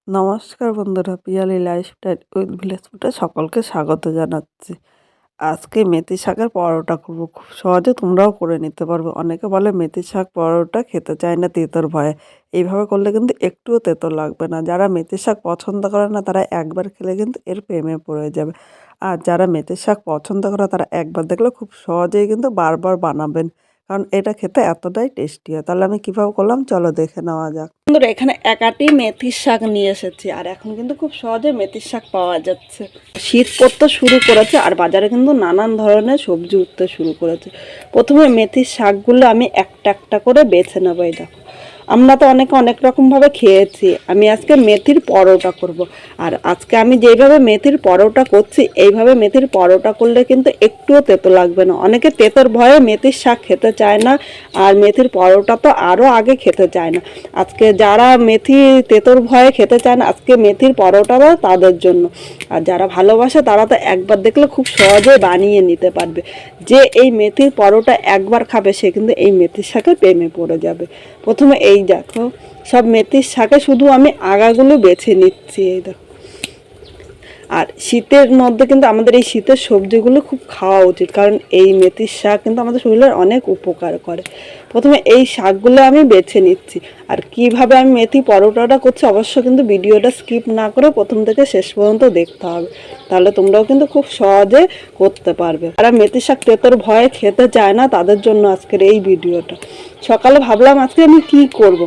নমস্কার বন্ধুরা, Piyali lifestyle with village ফুডে সকলকে স্বাগত জানাচ্ছি। আজকে মেথি শাকের পরোটা করব, খুব সহজে তোমরাও করে নিতে পারবে। অনেকে বলে মেথি শাক পরোটা খেতে চায় না তেঁতোর ভয়ে। এইভাবে করলে কিন্তু একটুও তেঁতো লাগবে না। যারা মেথি শাক পছন্দ করে না তারা একবার খেলে কিন্তু এর প্রেমে পড়ে যাবে। আর যারা মেথি শাক পছন্দ করে তারা একবার দেখলে খুব সহজেই কিন্তু বারবার বানাবেন, কারণ এটা খেতে এতটাই টেস্টি হয়। তাহলে আমি কীভাবে করলাম চলো দেখে নেওয়া যাক। বন্ধুরা, এখানে একাটি মেথির শাক নিয়ে এসেছি, আর এখন কিন্তু খুব সহজে মেথির শাক পাওয়া যাচ্ছে। শীত পড়তে শুরু করেছে আর বাজারে কিন্তু নানান ধরনের সবজি উঠতে শুরু করেছে। প্রথমে মেথির শাকগুলো আমি একটা একটা করে বেছে নেবো। এই দেখো, আমরা তো অনেকে অনেক রকমভাবে খেয়েছি। আমি আজকে মেথির পরোটা করব। আর আজকে আমি যেইভাবে মেথির পরোটা করছি এইভাবে মেথির পরোটা করলে কিন্তু একটুও তেতো লাগবে না। অনেকে তেতোর ভয়ে মেথির শাক খেতে চায় না, আর মেথির পরোটা তো আরও আগে খেতে চায় না। আজকে যারা মেথি তেতোর ভয়ে খেতে চায় না, আজকে মেথির পরোটাও তাদের জন্য। আর যারা ভালোবাসে তারা তো একবার দেখলে খুব সহজে বানিয়ে নিতে পারবে। যে এই মেথির পরোটা একবার খাবে সে কিন্তু এই মেথির শাকের প্রেমে পড়ে যাবে। প্রথমে এই দেখো, সব মেথির শাকে শুধু আমি আগাগুলো বেছে নিচ্ছি। এই দেখো, আর শীতের মধ্যে কিন্তু আমাদের এই শীতের সবজিগুলো খুব খাওয়া উচিত, কারণ এই মেথির শাক কিন্তু আমাদের শরীরের অনেক উপকার করে। প্রথমে এই শাকগুলো আমি বেছে নিচ্ছি। আর কিভাবে আমি মেথি পরোটাটা করছি অবশ্য কিন্তু ভিডিওটা স্কিপ না করে প্রথম থেকে শেষ পর্যন্ত দেখতে হবে, তাহলে তোমরাও কিন্তু খুব সহজে করতে পারবে। আর মেথি শাক তেতোর ভয়ে খেতে চায় না তাদের জন্য আজকের এই ভিডিওটা। সকালে ভাবলাম আজকে আমি কি করব।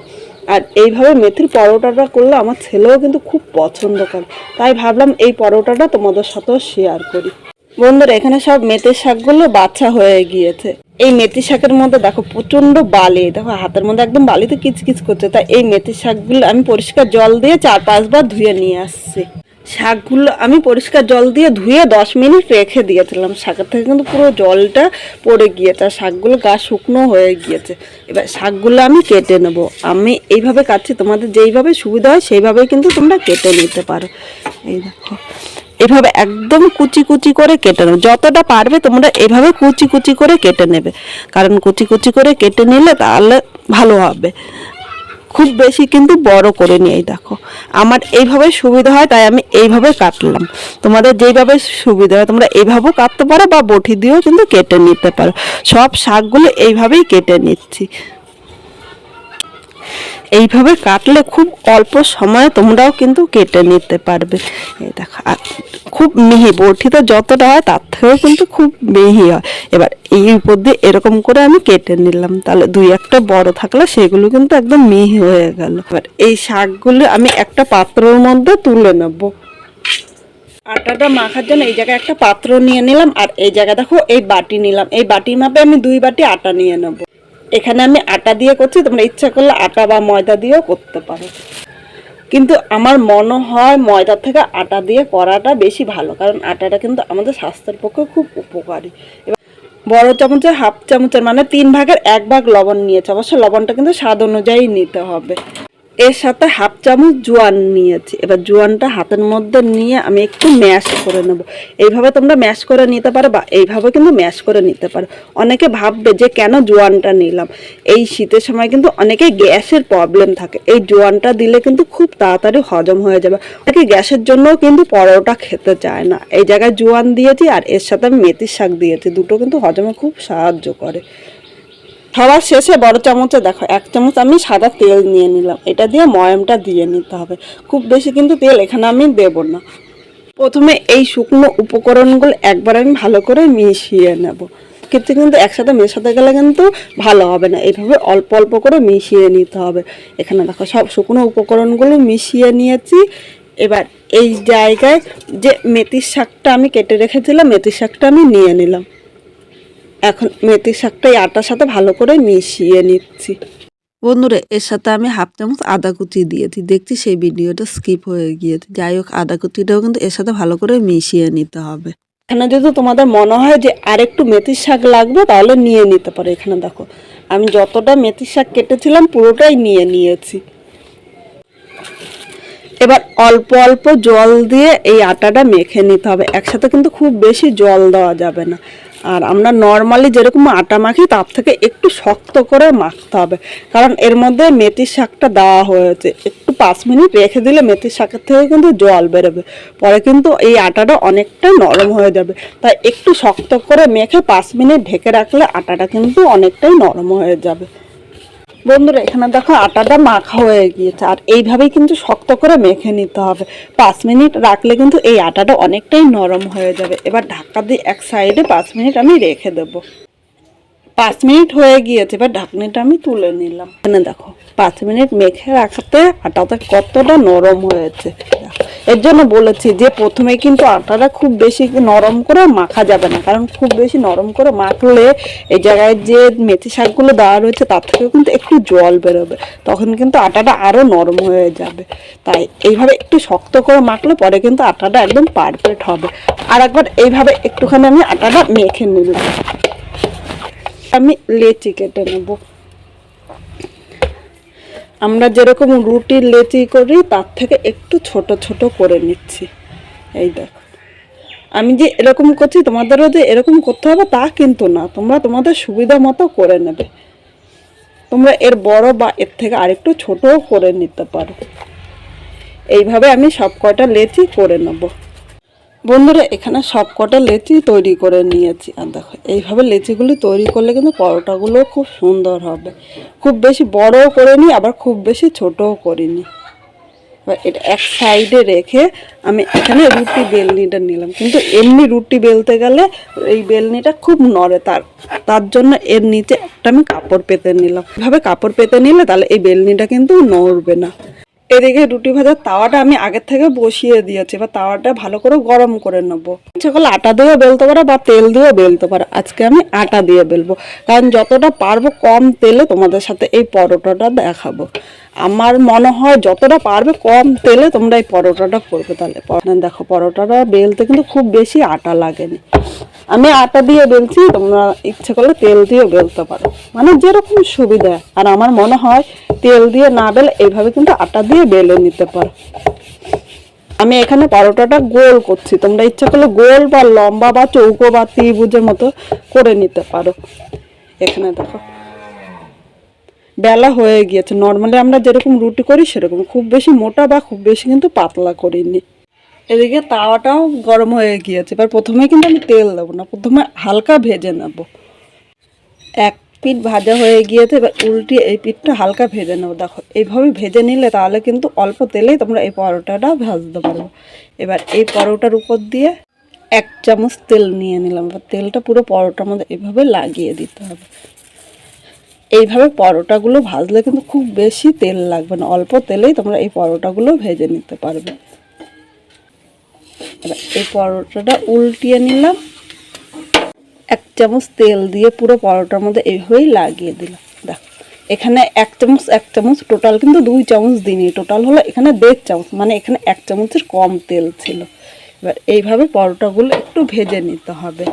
আর এইভাবে মেথির পরোটাটা করলে আমার ছেলেও কিন্তু খুব পছন্দ করে, তাই ভাবলাম এই পরোটাটা তোমাদের সাথেও শেয়ার করি। বন্ধুরা, এখানে সব মেথির শাকগুলো বাছা হয়ে গিয়েছে। এই মেথি শাকের মধ্যে দেখো প্রচণ্ড বালি, দেখো হাতের মধ্যে একদম বালিতে কিচকিচ করছে। তাই এই মেথি শাকগুলো আমি পরিষ্কার জল দিয়ে 4-5 বার ধুয়ে নিয়ে আসছি। শাকগুলো আমি পরিষ্কার জল দিয়ে ধুয়ে 10 মিনিট রেখে দিয়েছিলাম। শাকের থেকে কিন্তু পুরো জলটা পড়ে গিয়েছে আর শাকগুলো গা শুকনো হয়ে গিয়েছে। এবার শাকগুলো আমি কেটে নেব। আমি এইভাবে কাটছি, তোমাদের যেইভাবে সুবিধা হয় সেইভাবেই কিন্তু তোমরা কেটে নিতে পারো। এই দেখো, এভাবে একদম কুচি কুচি করে কেটে নেবে। যতটা পারবে তোমরা এভাবে কুচি কুচি করে কেটে নেবে, কারণ কুচি কুচি করে কেটে নিলে তাহলে ভালো হবে। খুব বেশি কিন্তু বড় করে নিয়ে, দেখো আমার এইভাবে সুবিধা হয় তাই আমি এইভাবে কাটলাম। তোমাদের যেইভাবে সুবিধা হয় তোমরা এইভাবেও কাটতে পারো বা বটি দিয়েও কিন্তু কেটে নিতে পারো। সব শাকগুলো এইভাবেই কেটে নিচ্ছি। এইভাবে কাটলে খুব অল্প সময়ে তোমরাও কিন্তু কেটে নিতে পারবে। এই দেখো, আর খুব মিহি, বটিতে যতটা হয় তার থেকেও কিন্তু খুব মিহি হয়। এবার এই উপর দিয়ে এরকম করে আমি কেটে নিলাম, তাহলে 2-1টা বড় থাকলে সেগুলো কিন্তু একদম মিহি হয়ে গেল। এবার এই শাকগুলো আমি একটা পাত্রের মধ্যে তুলে নেব। আটাটা মাখার জন্য এই জায়গায় একটা পাত্র নিয়ে নিলাম, আর এই জায়গায় দেখো এই বাটি নিলাম। এই বাটির মাপে আমি 2 বাটি আটা নিয়ে নেব। এখানে আমি আটা দিয়ে করছি, তোমরা ইচ্ছা করলে আটা বা ময়দা দিয়েও করতে পারো, কিন্তু আমার মনে হয় ময়দার থেকে আটা দিয়ে করাটা বেশি ভালো, কারণ আটাটা কিন্তু আমাদের স্বাস্থ্যের পক্ষে খুব উপকারী। এবার বড় চামচের 1/2 চামচের মানে 3 ভাগের 1 ভাগ লবণ নিয়েছে। অবশ্য লবণটা কিন্তু স্বাদ অনুযায়ী নিতে হবে। এর সাথে 1/2 চামচ জোয়ান নিয়েছি। এবার জোয়ানটা হাতের মধ্যে নিয়ে আমি একটু ম্যাশ করে নেব। এইভাবে তোমরা ম্যাশ করে নিতে পারো বা এইভাবে কিন্তু ম্যাশ করে নিতে পারো। অনেকে ভাববে যে কেন জোয়ানটা নিলাম। এই শীতের সময় কিন্তু অনেকে গ্যাসের প্রবলেম থাকে, এই জোয়ানটা দিলে কিন্তু খুব তাড়াতাড়ি হজম হয়ে যাবে। অনেকে গ্যাসের জন্যও কিন্তু পরোটা খেতে চায় না। এই জায়গায় জোয়ান দিয়েছি আর এর সাথে আমি মেথির শাক দিয়েছি, দুটো কিন্তু হজমে খুব সাহায্য করে। সবার শেষে বড় চামচে দেখো 1 চামচ আমি সাদা তেল নিয়ে নিলাম। এটা দিয়ে ময়ামটা দিয়ে নিতে হবে। খুব বেশি কিন্তু তেল এখানে আমি দেব না। প্রথমে এই শুকনো উপকরণগুলো একবার আমি ভালো করে মিশিয়ে নেব। কিন্তু একসাথে মেশাতে গেলে কিন্তু ভালো হবে না, এইভাবে অল্প অল্প করে মিশিয়ে নিতে হবে। এখানে দেখো সব শুকনো উপকরণগুলো মিশিয়ে নিয়েছি। এবার এই জায়গায় যে মেথির শাকটা আমি কেটে রেখেছিলাম, মেথির শাকটা আমি নিয়ে নিলাম। এখন মেথির শাকটা এই আটার সাথে ভালো করে মিশিয়ে নিচ্ছি। বন্ধুরা, এর সাথে আমি 1/2 চামচ আদা কুচি দিয়েছি। দেখছি সেই ভিডিওটা স্কিপ হয়ে গিয়েছে। যাই হোক, আদা কুচিটাও কিন্তু এর সাথে ভালো করে মিশিয়ে নিতে হবে। এখানে যদি তোমাদের মনে হয় যে আর একটু মেথির শাক লাগবে তাহলে নিয়ে নিতে পারো। এখানে দেখো আমি যতটা মেথির শাক কেটেছিলাম পুরোটাই নিয়ে নিয়েছি। এবার অল্প অল্প জল দিয়ে এই আটাটা মেখে নিতে হবে। একসাথে কিন্তু খুব বেশি জল দেওয়া যাবে না। আর আমরা নর্মালি যেরকম আটা মাখি তার থেকে একটু শক্ত করে মাখতে হবে, কারণ এর মধ্যে মেথির শাকটা দেওয়া হয়েছে। একটু 5 মিনিট রেখে দিলে মেথির শাকের থেকে কিন্তু জল বেরোবে, পরে কিন্তু এই আটাটা অনেকটা নরম হয়ে যাবে। তাই একটু শক্ত করে মেখে 5 মিনিট ঢেকে রাখলে আটাটা কিন্তু অনেকটাই নরম হয়ে যাবে। বন্ধুরা এখানে দেখো আটাটা মাখা হয়ে গিয়েছে, আর এইভাবেই কিন্তু শক্ত করে মেখে নিতে হবে। 5 মিনিট রাখলে কিন্তু এই আটাটা অনেকটাই নরম হয়ে যাবে। এবার ঢাকা দিয়ে এক সাইডে 5 মিনিট আমি রেখে দেবো। 5 মিনিট হয়ে গিয়েছে, এবার ঢাকনিটা আমি তুলে নিলাম। এখানে দেখো 5 মিনিট মেখে রাখাতে আটাটা কতটা নরম হয়েছে। এর জন্য বলেছি যে প্রথমে কিন্তু আটাটা খুব বেশি নরম করে মাখা যাবে না, কারণ খুব বেশি নরম করে মাখলে এই জায়গায় যে মেথি শাকগুলো দেওয়া রয়েছে তার থেকেও কিন্তু একটু জল বেরোবে, তখন কিন্তু আটাটা আরও নরম হয়ে যাবে। তাই এইভাবে একটু শক্ত করে মাখলে পরে কিন্তু আটাটা একদম পারফেক্ট হবে। আর একবার এইভাবে একটুখানি আমি আটাটা মেখে নিলাম। আমি লেচি কেটে নেব। আমরা যেরকম রুটির লেচি করি তার থেকে একটু ছোট ছোট করে নিচ্ছি। এই দেখো আমি যে এরকম করছি, তোমাদেরও যে এরকম করতে হবে তা কিন্তু না, তোমরা তোমাদের সুবিধা মতো করে নেবে। তোমরা এর বড় বা এর থেকে আরেকটু ছোটও করে নিতে পারো। এইভাবে আমি সব কয়টা লেচি করে নেব। বন্ধুরা এখানে সব কটা লেচি তৈরি করে নিয়েছি, আর দেখো এইভাবে লেচিগুলি তৈরি করলে কিন্তু পরোটাগুলো খুব সুন্দর হবে। খুব বেশি বড়ও করিনি, আবার খুব বেশি ছোটও করিনি। এবার এটা এক সাইডে রেখে আমি এখানে রুটি বেলনিটা নিলাম, কিন্তু এমনি রুটি বেলতে গেলে এই বেলনিটা খুব নড়ে, তার জন্য এর নিচে একটা আমি কাপড় পেতে নিলাম। এভাবে কাপড় পেতে নিলে তাহলে এই বেলনিটা কিন্তু নড়বে না। এদিকে রুটি ভাজার তাওয়াটা আমি আগের থেকে বসিয়ে দিয়েছি, এবার তাওয়াটা ভালো করে গরম করে নেবো। ইচ্ছা করলে আটা দিয়েও বেলতে পারো বা তেল দিয়েও বেলতে পারো। আজকে আমি আটা দিয়ে বেলবো, কারণ যতটা পারবো কম তেলে তোমাদের সাথে এই পরোটাটা দেখাবো। আমার মনে হয় যতটা পারবে কম তেলে তোমরা এই পরোটাটা করবে, তাহলে দেখো পরোটাটা বেলতে কিন্তু খুব বেশি আটা লাগেনি। আমি আটা দিয়ে বেলছি, তোমরা ইচ্ছে করলে তেল দিয়ে বেলতে পারো, মানে যেরকম সুবিধা। আর আমার মনে হয় তেল দিয়ে না বেলে এইভাবে কিন্তু আটা দিয়ে বেলে নিতে পারো। আমি এখানে পরোটাটা গোল করছি, তোমরা ইচ্ছা করলে গোল বা লম্বা বা চৌকো বা ত্রিভুজের মতো করে নিতে পারো। এখানে দেখো বেলা হয়ে গিয়েছে। নর্মালি আমরা যেরকম রুটি করি সেরকম, খুব বেশি মোটা বা খুব বেশি কিন্তু পাতলা করিনি। এদিকে তাওয়াটাও গরম হয়ে গিয়েছে। এবার প্রথমে কিন্তু আমি তেল দেবো না, প্রথমে হালকা ভেজে নেব। এক পিঠ ভাজা হয়ে গিয়েছে, এবার উল্টিয়ে এই পিঠটা হালকা ভেজে নেবো। দেখো এইভাবে ভেজে নিলে তাহলে কিন্তু অল্প তেলেই তোমরা এই পরোটাটা ভাজতে পারবে। এবার এই পরোটার উপর দিয়ে 1 চামচ তেল নিয়ে নিলাম। এবার তেলটা পুরো পরোটার মধ্যে এইভাবে লাগিয়ে দিতে হবে। এইভাবে পরোটাগুলো ভাজলে কিন্তু খুব বেশি তেল লাগবে না, অল্প তেলেই তোমরা এই পরোটাগুলো ভেজে নিতে পারবে। এবার এই পরোটাটা উল্টিয়ে নিলাম, 1 চামচ তেল দিয়ে পুরো পরোটার মধ্যে এইভাবেই লাগিয়ে দিলাম। দেখো এখানে 1 চামচ টোটাল কিন্তু 2 চামচ দিইনি, টোটাল হলো এখানে 1.5 চামচ, মানে এখানে 1 চামচের কম তেল ছিল। এবার এইভাবে পরোটাগুলো একটু ভেজে নিতে হবে।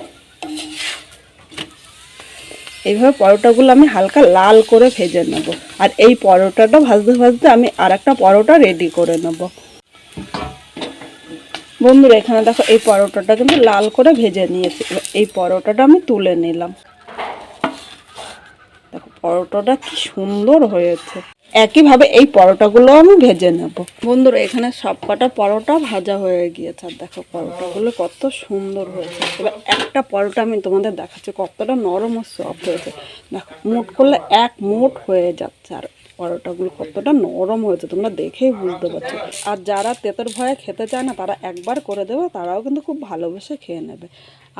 এইভাবে পরোটাগুলো আমি হালকা লাল করে ভেজে নেব। আর এই পরোটাটা ভাজতে ভাজতে আমি আর একটা পরোটা রেডি করে নেব। বন্ধুরা এখানে দেখো এই পরোটাটা কিন্তু লাল করে ভেজে নিয়েছি। এই পরোটাটা আমি তুলে নিলাম। দেখো পরোটাটা কি সুন্দর হয়েছে। একইভাবে এই পরোটাগুলো আমি ভেজে নেব। বন্ধুরা এখানে সব কটা পরোটা ভাজা হয়ে গিয়েছে, আর দেখো পরোটাগুলো কত সুন্দর হয়েছে। এবার একটা পরোটা আমি তোমাদের দেখাচ্ছি কতটা নরম ও সফট হয়েছে। দেখো মুঠ করলে এক মুঠ হয়ে যাচ্ছে, আর পরোটাগুলো কতটা নরম হয়েছে তোমরা দেখেই বুঝতে পারছো। আর যারা তেঁতুর ভয়ে খেতে চায় না তারা একবার করে দেবে, তারাও কিন্তু খুব ভালোবেসে খেয়ে নেবে।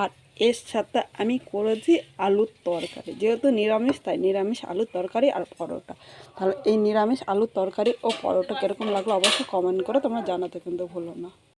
আর এর সাথে আমি করেছি আলুর তরকারি, যেহেতু নিরামিষ তাই নিরামিষ আলুর তরকারি আর পরোটা। তাহলে এই নিরামিষ আলুর তরকারি ও পরোটা কীরকম লাগলো অবশ্যই কমেন্ট করে তোমরা জানাতে কিন্তু ভুলো না।